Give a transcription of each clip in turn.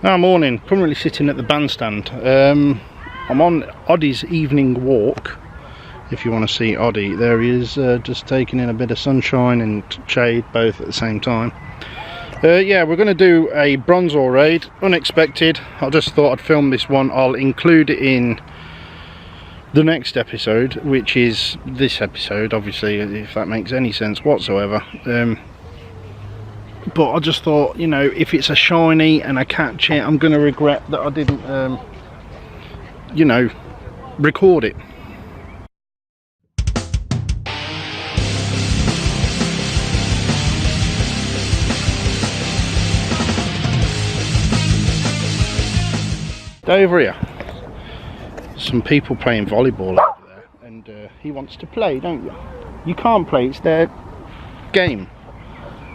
Now morning, currently sitting at the bandstand. I'm on Oddie's evening walk. If you want to see Oddie, there he is, just taking in a bit of sunshine and shade both at the same time. Yeah, we're going to do a bronzor raid, unexpected. I just thought I'd film this one. I'll include it in the next episode, which is this episode, obviously, if that makes any sense whatsoever. But I just thought, you know, if it's a shiny and I catch it, I'm going to regret that I didn't, you know, record it. Over here, some people playing volleyball over there, and he wants to play, don't you? You can't play, it's their game.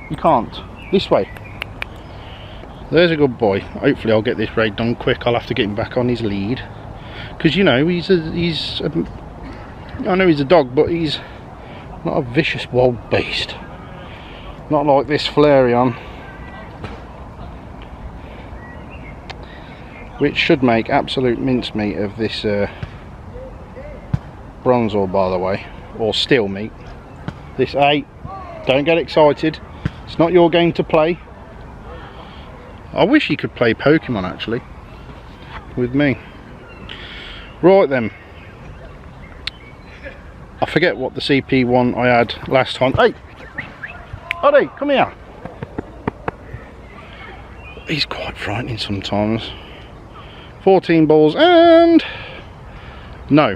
You can't. This way. There's a good boy. Hopefully I'll get this raid done quick. I'll have to get him back on his lead, because you know I know he's a dog, but he's not a vicious wild beast. Not like this Flareon, which should make absolute mincemeat of this bronzor, by the way, or steel meat. This, hey, don't get excited. It's not your game to play. I wish you could play Pokemon actually with me. Right then. I forget what the CP one I had last time. Hey, Oddie, come here. He's quite frightening sometimes. 14 balls and no.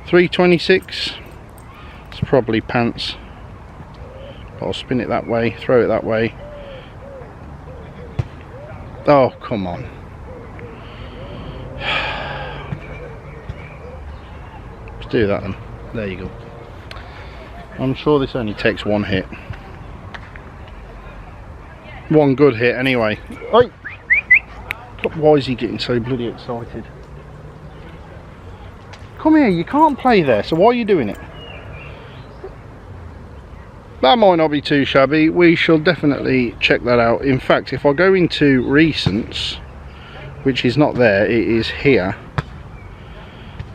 326. It's probably pants. I'll spin it that way, throw it that way. Oh, come on. Let's do that then. There you go. I'm sure this only takes one hit. One good hit anyway. Hey! Why is he getting so bloody excited? Come here, you can't play there, so why are you doing it? That might not be too shabby. We shall definitely check that out. In fact, if I go into recents, which is not there, it is here.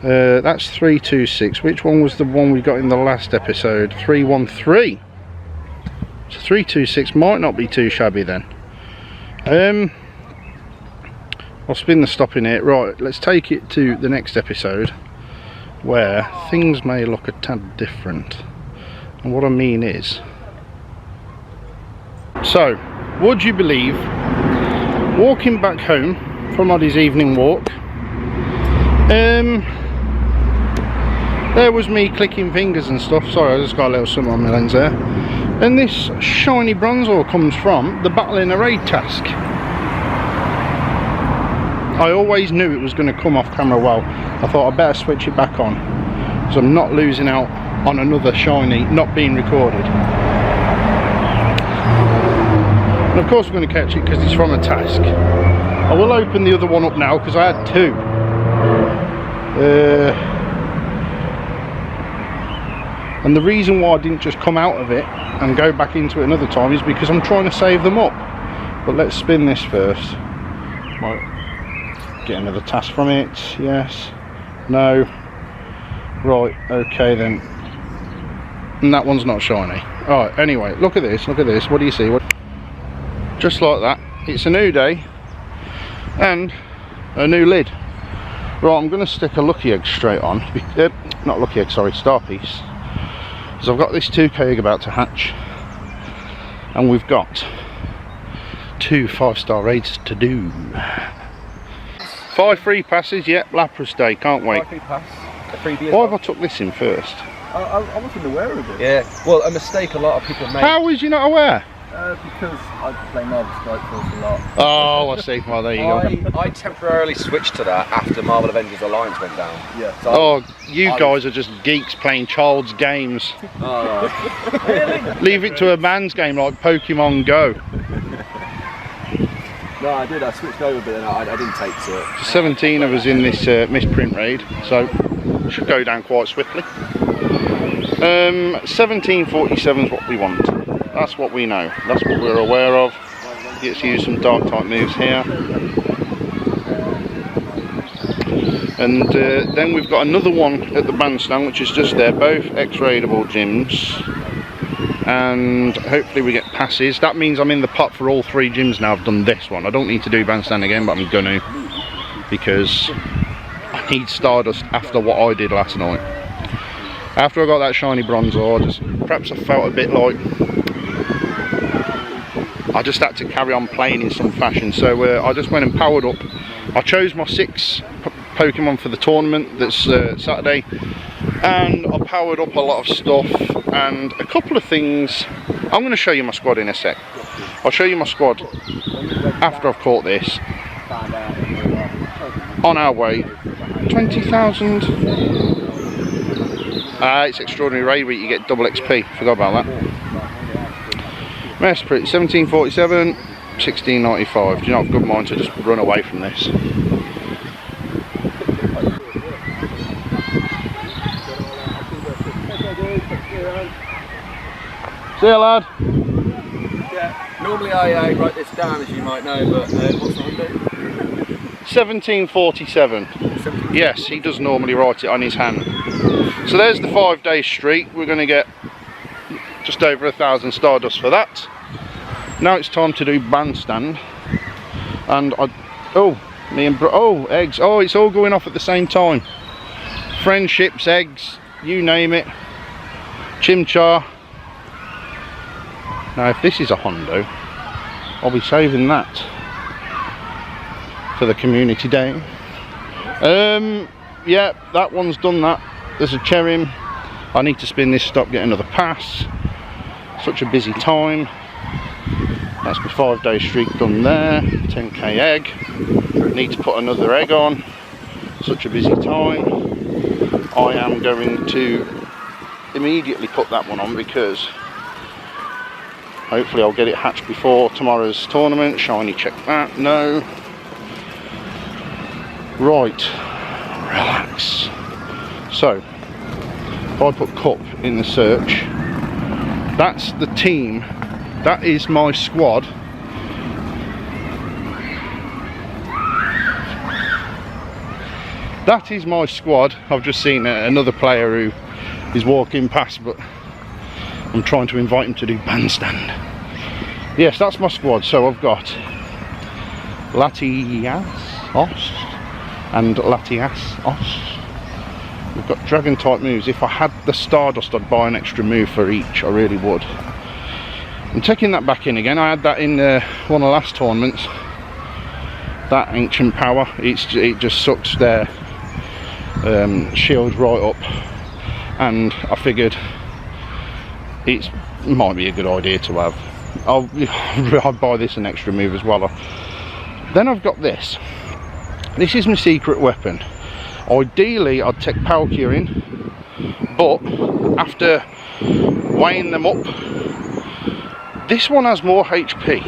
That's 326. Which one was the one we got in the last episode? 313. So 326 might not be too shabby then. I'll spin the stop in it. Right, let's take it to the next episode where things may look a tad different. And what I mean is, so would you believe, walking back home from Oddie's evening walk, there was me clicking fingers and stuff. Sorry, I just got a little something on my lens there, and this shiny bronzor comes from the battle in a raid task. I always knew it was going to come off camera well. I thought I'd better switch it back on, so I'm not losing out on another shiny not being recorded. And of course we're going to catch it because it's from a task. I will open the other one up now because I had two. And the reason why I didn't just come out of it and go back into it another time is because I'm trying to save them up. But let's spin this first. Might get another task from it. Yes. No. Right. Okay then. And that one's not shiny. Alright, anyway, look at this, what do you see? Just like that, it's a new day and a new lid. Right, I'm going to stick a lucky egg straight on, not lucky egg, sorry, star piece, because I've got this 2k egg about to hatch, and we've got 2 5-star raids to do. 5 free passes, yep, Lapras Day, can't wait. 5 free pass. Why have I took this in first? I wasn't aware of it. Yeah, well, a mistake a lot of people make. How was you not aware? Because I play Marvel Strike Force a lot. Oh, I see. Well, there you go. I temporarily switched to that after Marvel Avengers Alliance went down. Yeah. So you guys are just geeks playing child's games. Oh, Really? Leave it to a man's game like Pokemon Go. No, I did. I switched over, but then I didn't take to it. 17 of us in this misprint raid, so it should go down quite swiftly. 1747 is what we want. That's what we know. That's what we're aware of. gets to use some dark type moves here. And then we've got another one at the bandstand, which is just there, both X-raidable gyms. And hopefully we get passes. That means I'm in the pot for all 3 gyms now. I've done this one. I don't need to do bandstand again, but I'm gonna, because I need Stardust after what I did last night. After I got that shiny bronzor, perhaps I felt a bit like I just had to carry on playing in some fashion. So I just went and powered up. I chose my 6 Pokemon for the tournament that's Saturday, and I powered up a lot of stuff and a couple of things. I'm going to show you my squad in a sec. I'll show you my squad after I've caught this. On our way, 20,000. It's extraordinary raid week, you get double XP, forgot about that. Mesprit, 1747, 1695. Do you know, I've got good mind to just run away from this. See you, lad. Yeah, normally I write this down, as you might know, but what's the number? 1747. Yes, he does normally write it on his hand. So there's the 5-day streak. We're going to get just over 1,000 Stardust for that. Now it's time to do bandstand. And eggs. Oh, it's all going off at the same time. Friendships, eggs, you name it. Chimchar. Now if this is a Hondo, I'll be saving that for the community day. Yeah, that one's done that. There's a Cherim. I need to spin this stop, get another pass. Such a busy time. That's my 5-day streak done there. 10k egg. Need to put another egg on. Such a busy time. I am going to immediately put that one on because hopefully I'll get it hatched before tomorrow's tournament. Shiny, check that. No. Right. Relax. So, if I put Cup in the search, that's the team. That is my squad. That is my squad. I've just seen another player who is walking past, but I'm trying to invite him to do bandstand. Yes, that's my squad. So I've got Latias and Latias. We've got dragon type moves. If I had the Stardust, I'd buy an extra move for each. I really would. I'm taking that back in again. I had that in one of the last tournaments. That ancient power. It just sucks their shield right up, and I figured it might be a good idea to have. I'll buy this an extra move as well. Then I've got this. This is my secret weapon. Ideally I'd take Palkia in, but after weighing them up, this one has more HP,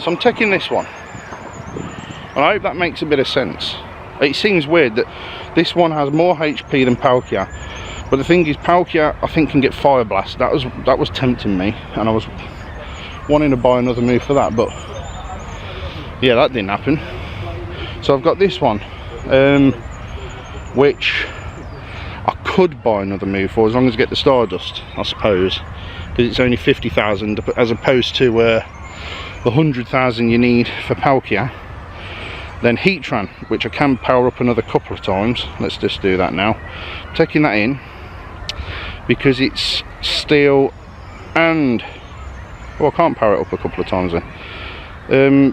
so I'm taking this one, and I hope that makes a bit of sense. It seems weird that this one has more HP than Palkia, but the thing is, Palkia I think can get Fire Blast. That was tempting me, and I was wanting to buy another move for that, but yeah, that didn't happen. So I've got this one, which I could buy another move for as long as I get the Stardust, I suppose, because it's only 50,000 as opposed to the 100,000 you need for Palkia. Then Heatran, which I can power up another couple of times. Let's just do that now. Taking that in because it's steel and, well, I can't power it up a couple of times then.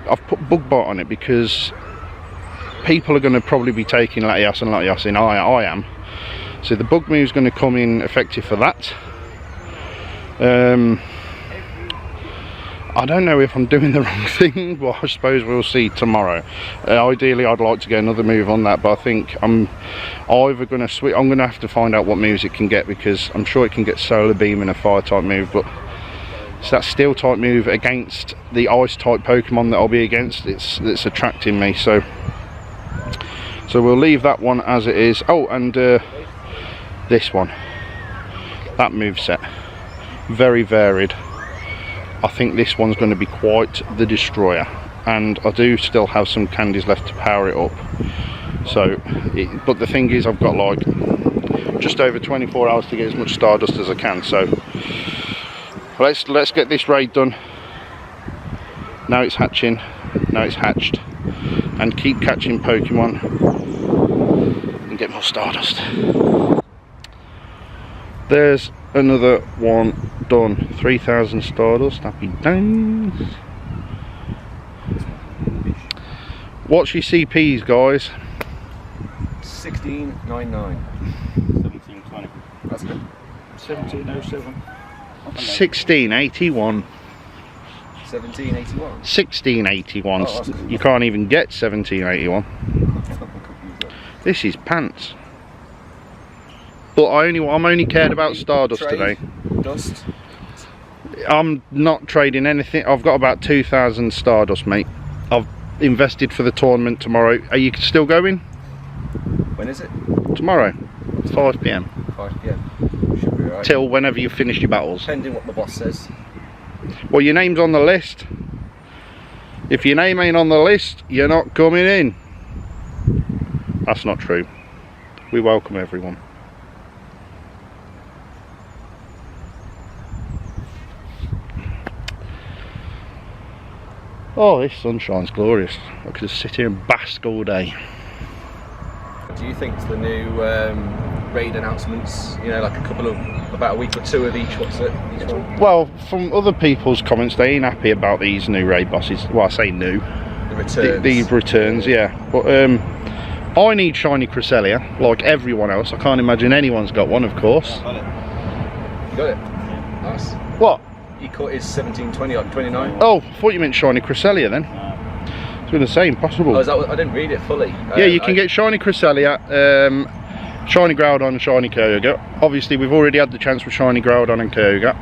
I've put Bug Bite on it because people are going to probably be taking Latias and Latias in. I am. So the bug move is going to come in effective for that. I don't know if I'm doing the wrong thing, but I suppose we'll see tomorrow. Ideally I'd like to get another move on that, but I think I'm either going to switch. I'm going to have to find out what moves it can get, because I'm sure it can get Solar Beam and a fire type move, but it's that steel type move against the ice type Pokemon that I'll be against. It's attracting me, so we'll leave that one as it is. Oh, and this one, that move set, very varied. I think this one's going to be quite the destroyer, and I do still have some candies left to power it up. So, but the thing is, I've got like just over 24 hours to get as much Stardust as I can. So let's get this raid done. Now it's hatching, now it's hatched, and keep catching Pokemon and get more Stardust. There's another one done. 3,000 Stardust, happy days. What's your CPs, guys? 1699. 1720. That's good. 1707. 1681. 1781. 1681. Oh, that's cool. You can't even get 1781. This is pants. But I'm only cared about Stardust today. Dust. I'm not trading anything. I've got about 2,000 Stardust, mate. I've invested for the tournament tomorrow. Are you still going? When is it? Tomorrow, 5 PM. 5 PM. Should be right. Till whenever you finish your battles. Depending what the boss says. Well, your name's on the list. If your name ain't on the list, you're not coming in. That's not true. We welcome everyone. Oh, this sunshine's glorious. I could just sit here and bask all day. Do you think the new raid announcements, you know, like about a week or two of each, what's it? Each one? Well, from other people's comments, they ain't happy about these new raid bosses. Well, I say new. The returns. The returns, yeah. But I need shiny Cresselia, like everyone else. I can't imagine anyone's got one, of course. You got it? Nice. What? You caught his 1720, like 29. Oh, I thought you meant shiny Cresselia then. I was going to say impossible. Oh, is that what, I didn't read it fully. Yeah, you can get shiny Cresselia, shiny Groudon and shiny Kyogre. Obviously, we've already had the chance with shiny Groudon and Kyogre.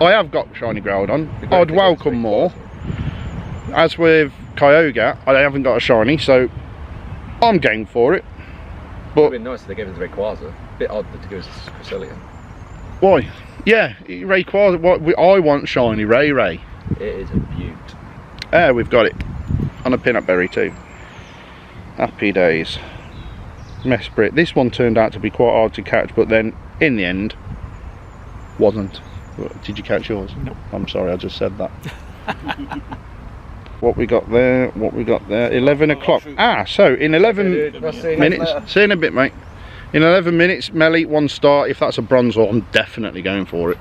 I have got shiny Groudon. I'd welcome more. As with Kyogre, I haven't got a shiny, so I'm game for it. But it would have been nice if they gave it to Rayquaza. Bit odd that to go to Cresselia. Why? Yeah, Rayquaza. I want shiny Ray. It is a beaut. Yeah, we've got it. On a peanut berry too. Happy days. Mesprit. This one turned out to be quite hard to catch, but then in the end wasn't. Did you catch yours? No. I'm sorry, I just said that. What we got there? What we got there? 11 o'clock. Ah, so in 11 minutes. See you in a bit, mate. In 11 minutes, Melly, 1 star. If that's a bronzor, I'm definitely going for it.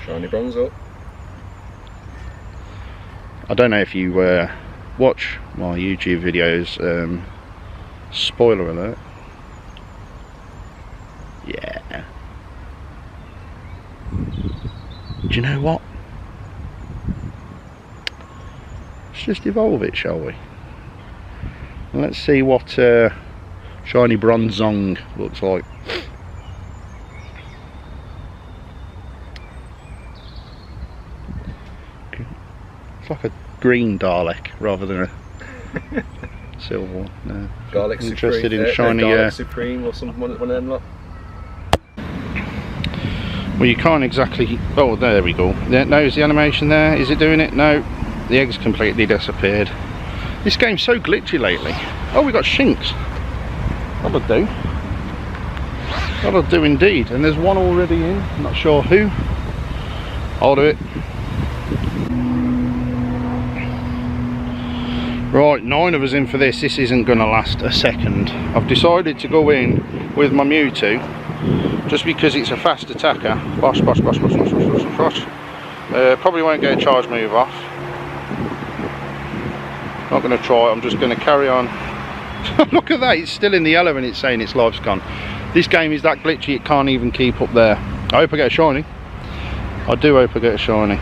Shiny bronzor. I don't know if you watch my YouTube videos. Spoiler alert. Yeah. Do you know what? Let's just evolve it, shall we? And let's see what shiny Bronzong looks like. It's like a green Dalek rather than a silver one. No. Garlic Interested Supreme. in shiny Garlic Supreme or some one of them lot. Well, you can't exactly. Oh, there we go. No, is the animation there? Is it doing it? No, the egg's completely disappeared. This game's so glitchy lately. Oh, we got Shinx. That'll do. That'll do indeed. And there's one already in. I'm not sure who. I'll do it. Right, 9 of us in for this. This isn't going to last a second. I've decided to go in with my Mewtwo, just because it's a fast attacker. Bosh, bosh, bosh, bosh, bosh, bosh, bosh, bosh. Probably won't get a charge move off. Not going to try. I'm just going to carry on. Look at that. It's still in the yellow and it's saying its life's gone. This game is that glitchy it can't even keep up there. I hope I get a shiny. I do hope I get a shiny.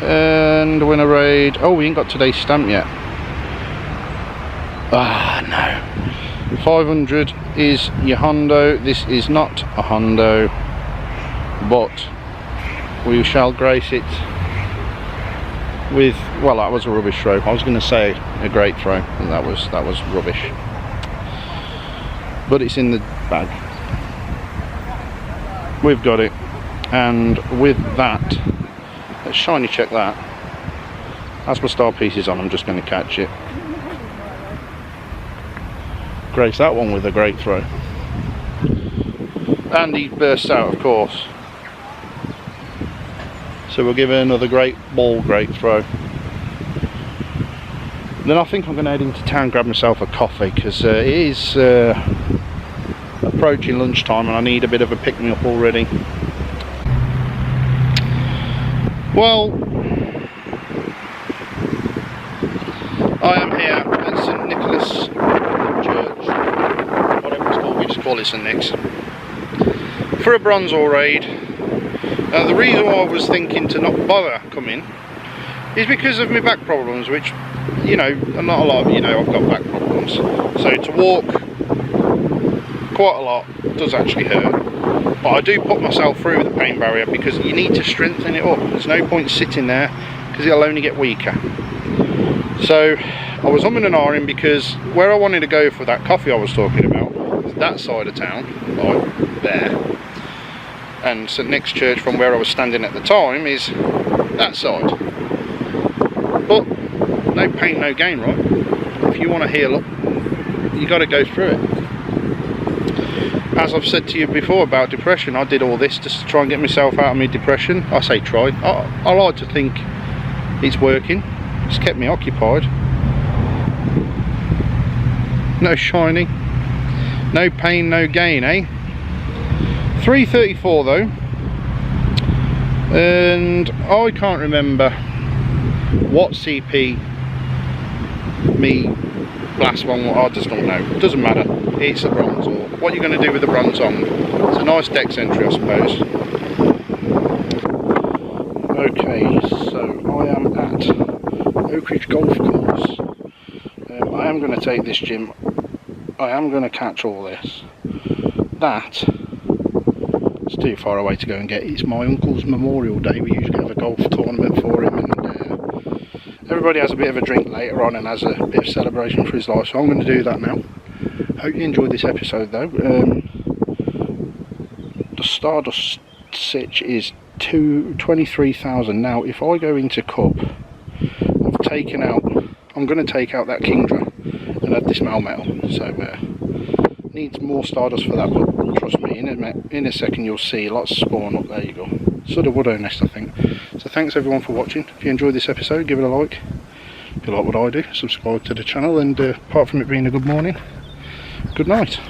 And win a raid. Oh, we ain't got today's stamp yet. Ah, no. 500 is your hundo. This is not a hundo, but we shall grace it with, well, that was a rubbish throw. I was going to say a great throw, and that was rubbish. But it's in the bag. We've got it. And with that, let's shiny check that. As my star piece is on, I'm just going to catch it. Grace that one with a great throw. And he bursts out, of course. So we'll give it another great ball, great throw. Then I think I'm going to head into town, grab myself a coffee, because it is approaching lunchtime and I need a bit of a pick-me-up already. Well, I am here at St Nicholas Church, whatever it's called, we just call it St Nick's, for a bronzor raid. The reason why I was thinking to not bother coming is because of my back problems, which, you know, not a lot of you know I've got back problems. So to walk quite a lot does actually hurt. But I do put myself through the pain barrier because you need to strengthen it up. There's no point sitting there because it'll only get weaker. So I was umming and ahhing because where I wanted to go for that coffee I was talking about is that side of town, right there. And St Nick's Church, from where I was standing at the time, is that side. But no pain, no gain, right? If you want to heal up, you got to go through it. As I've said to you before about depression, I did all this just to try and get myself out of my depression. I say try. I like to think it's working. It's kept me occupied. No shiny, no pain, no gain, eh? 3:34 though, and I can't remember what CP me last one. I just don't know. It doesn't matter. It's a bronzor. What are you going to do with the bronzong? It's a nice dex entry, I suppose. Okay, so I am at Oak Ridge Golf Course. I am going to take this gym. I am going to catch all this. That. It's too far away to go and get. It's my uncle's Memorial Day. We usually have a golf tournament for him, and everybody has a bit of a drink later on and has a bit of celebration for his life. So I'm going to do that now. Hope you enjoyed this episode though. The Stardust Sitch is 23,000. Now if I go into Cup, I'm going to take out that Kingdra and add this Melmetal. So needs more Stardust for that, but trust me, in a second you'll see lots spawn up. There you go. Sort of wood nest, I think. So thanks everyone for watching. If you enjoyed this episode, give it a like. If you like what I do, subscribe to the channel, and apart from it being a good morning, good night.